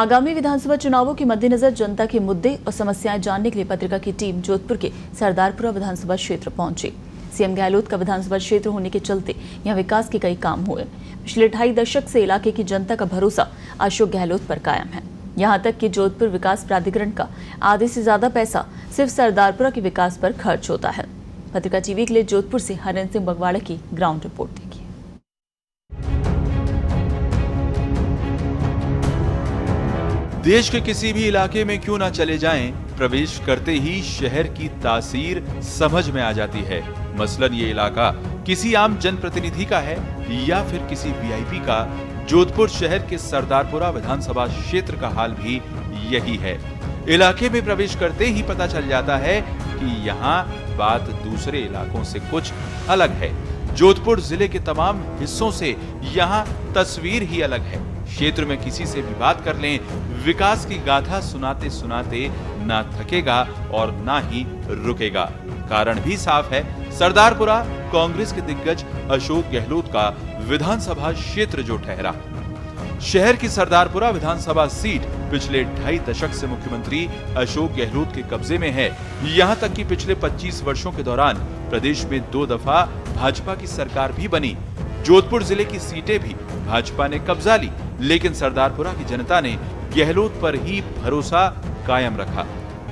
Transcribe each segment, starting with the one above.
आगामी विधानसभा चुनावों के मद्देनजर जनता के मुद्दे और समस्याएं जानने के लिए पत्रिका की टीम जोधपुर के सरदारपुरा विधानसभा क्षेत्र पहुंची। सीएम गहलोत का विधानसभा क्षेत्र होने के चलते यहां विकास के कई काम हुए। पिछले 2.5 दशक से इलाके की जनता का भरोसा अशोक गहलोत पर कायम है। यहां तक कि जोधपुर विकास प्राधिकरण का आधे से ज्यादा पैसा सिर्फ सरदारपुरा के विकास पर खर्च होता है। पत्रिका टीवी के लिए जोधपुर से हरेंद्र सिंह बगवाड़ा की ग्राउंड रिपोर्ट देखिए। देश के किसी भी इलाके में क्यों ना चले जाएं, प्रवेश करते ही शहर की तासीर समझ में आ जाती है। मसलन ये इलाका किसी आम जनप्रतिनिधि का है या फिर किसी वीआईपी का। जोधपुर शहर के सरदारपुरा विधानसभा क्षेत्र का हाल भी यही है। इलाके में प्रवेश करते ही पता चल जाता है कि यहाँ बात दूसरे इलाकों से कुछ अलग है। जोधपुर जिले के तमाम हिस्सों से यहाँ तस्वीर ही अलग है। क्षेत्र में किसी से भी बात कर लें, विकास की गाथा सुनाते सुनाते ना थकेगा और ना ही रुकेगा। कारण भी साफ है, सरदारपुरा कांग्रेस के दिग्गज अशोक गहलोत का विधानसभा क्षेत्र जो ठहरा। शहर की सरदारपुरा विधानसभा सीट पिछले 2.5 दशक से मुख्यमंत्री अशोक गहलोत के कब्जे में है। यहां तक कि पिछले 25 वर्षों के दौरान प्रदेश में 2 दफा भाजपा की सरकार भी बनी। जोधपुर जिले की सीटें भी भाजपा ने कब्जा ली, लेकिन सरदारपुरा की जनता ने गहलोत पर ही भरोसा कायम रखा।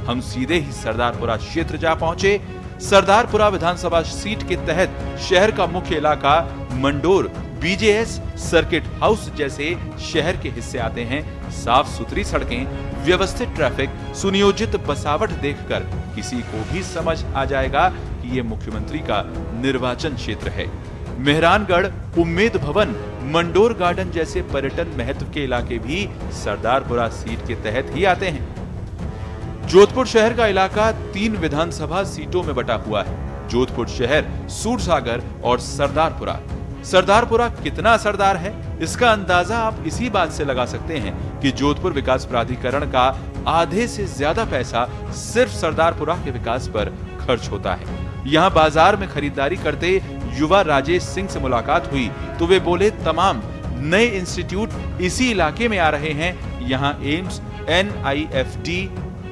हम सीधे ही सरदारपुरा क्षेत्र जा पहुंचे। सरदारपुरा विधानसभा सीट के तहत शहर का मुख्य इलाका मंडोर, बीजेएस, सर्किट हाउस जैसे शहर के हिस्से आते हैं। साफ सुथरी सड़कें, व्यवस्थित ट्रैफिक, सुनियोजित बसावट देखकर किसी को भी समझ आ जाएगा कि ये मुख्यमंत्री का निर्वाचन क्षेत्र है। मेहरानगढ़, उम्मेद भवन, मंडोर गार्डन जैसे पर्यटन महत्व के इलाके भी सरदारपुरा सीट के तहत ही आते हैं। जोधपुर शहर का इलाका 3 विधानसभा सीटों में बटा हुआ है। जोधपुर शहर, सूरसागर और सरदारपुरा। सरदारपुरा कितना असरदार है, इसका अंदाजा आप इसी बात से लगा सकते हैं कि जोधपुर विकास प्राधिकरण का आधे से ज्यादा पैसा सिर्फ सरदारपुरा के विकास पर खर्च होता है। यहाँ बाजार में खरीदारी करते युवा राजेश सिंह से मुलाकात हुई तो वे बोले, तमाम नए इंस्टीट्यूट इसी इलाके में आ रहे हैं। यहाँ AIIMS, NIFT,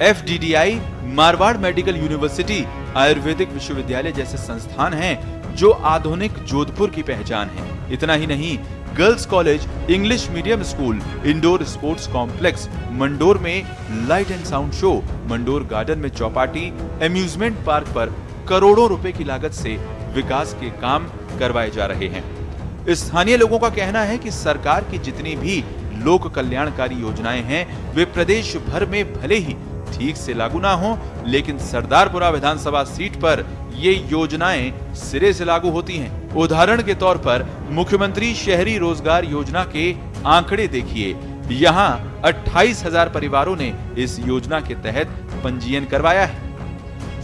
FDDI, Marwar medical university, Ayurvedic विश्वविद्यालय जैसे संस्थान हैं जो आधुनिक जोधपुर की पहचान है। इतना ही नहीं, girls college, English medium school, indoor sports complex, Mandore में light and sound show, Mandore garden में चौपाटी, एम्यूजमेंट पार्क पर करोड़ों रुपए की लागत से विकास के काम करवाए जा रहे हैं। स्थानीय लोगों का कहना है कि सरकार की जितनी भी लोक कल्याणकारी योजनाएं हैं, वे प्रदेश भर में भले ही ठीक से लागू ना हो, लेकिन सरदारपुरा विधानसभा सीट पर ये योजनाएं सिरे से लागू होती हैं। उदाहरण के तौर पर मुख्यमंत्री शहरी रोजगार योजना के आंकड़े देखिए। यहाँ 28,000 परिवारों ने इस योजना के तहत पंजीयन करवाया है।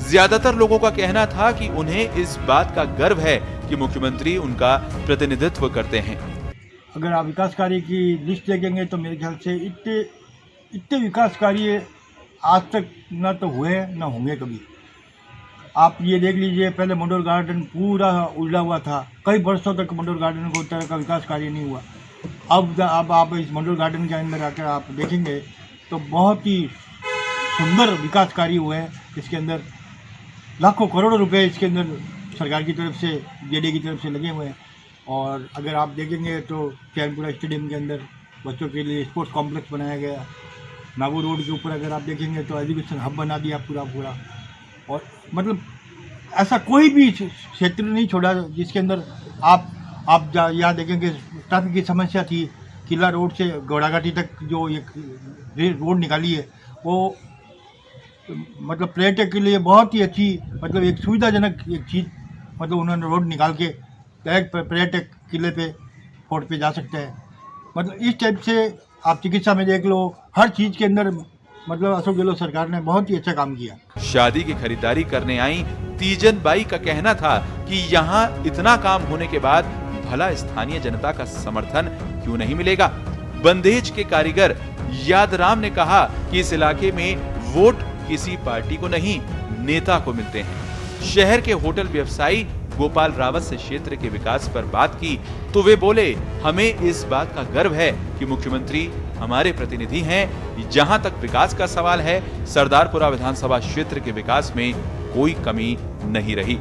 ज्यादातर लोगों का कहना था कि उन्हें इस बात का गर्व है कि मुख्यमंत्री उनका प्रतिनिधित्व करते हैं। अगर आप विकास कार्य की लिस्ट देखेंगे तो मेरे ख्याल से इतने विकास कार्य आज तक न तो हुए न होंगे कभी। आप ये देख लीजिए, पहले मंडोर गार्डन पूरा उजला हुआ था, कई वर्षों तक मंडोर गार्डन को तरह का विकास कार्य नहीं हुआ। अब आप इस मंडोर गार्डन के अंदर आकर आप देखेंगे तो बहुत ही सुंदर विकास कार्य हुए हैं। इसके अंदर लाखों करोड़ों रुपए इसके अंदर सरकार की तरफ से, जेडी की तरफ से लगे हुए हैं। और अगर आप देखेंगे तो चैनपुरा स्टेडियम के अंदर बच्चों के लिए स्पोर्ट्स कॉम्प्लेक्स बनाया गया। नागौर रोड के ऊपर अगर आप देखेंगे तो एजुकेशन हब बना दिया पूरा। और मतलब ऐसा कोई भी क्षेत्र नहीं छोड़ा जिसके अंदर आप यहाँ देखेंगे ट्रैफिक की समस्या थी। किला रोड से घोड़ाघाटी तक जो एक रोड निकाली है, वो मतलब पर्यटक के लिए बहुत ही अच्छी, मतलब एक सुविधाजनक एक चीज़, मतलब उन्होंने रोड निकाल के डायरेक्ट पर्यटक किले पे, फोर्ट पे जा सकते हैं। मतलब इस टाइप से आप चिकित्सा में देख लो, हर चीज़ के अंदर मतलब अशोक गहलोत सरकार ने बहुत ही अच्छा काम किया। शादी की खरीदारी करने आई तीजन बाई का कहना था कि यहाँ इतना काम होने के बाद भला स्थानीय जनता का समर्थन क्यों नहीं मिलेगा। बंदेज के कारीगर यादराम ने कहा कि इस इलाके में वोट किसी पार्टी को नहीं, नेता को मिलते हैं। शहर के होटल व्यवसायी गोपाल रावत से क्षेत्र के विकास पर बात की तो वे बोले, हमें इस बात का गर्व है कि मुख्यमंत्री हमारे प्रतिनिधि हैं। जहां तक विकास का सवाल है, सरदारपुरा विधानसभा क्षेत्र के विकास में कोई कमी नहीं रही।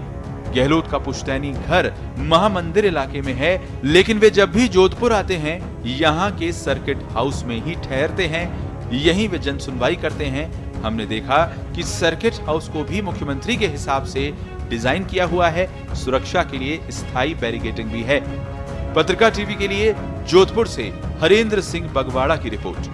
गहलोत का पुश्तैनी घर महामंदिर इलाके में है, लेकिन वे जब भी जोधपुर आते हैं यहाँ के सर्किट हाउस में ही ठहरते हैं, यहीं वे जन सुनवाई करते हैं। हमने देखा कि सर्किट हाउस को भी मुख्यमंत्री के हिसाब से डिजाइन किया हुआ है, सुरक्षा के लिए स्थायी बैरिकेडिंग भी है। पत्रिका टीवी के लिए जोधपुर से हरेंद्र सिंह बगवाड़ा की रिपोर्ट।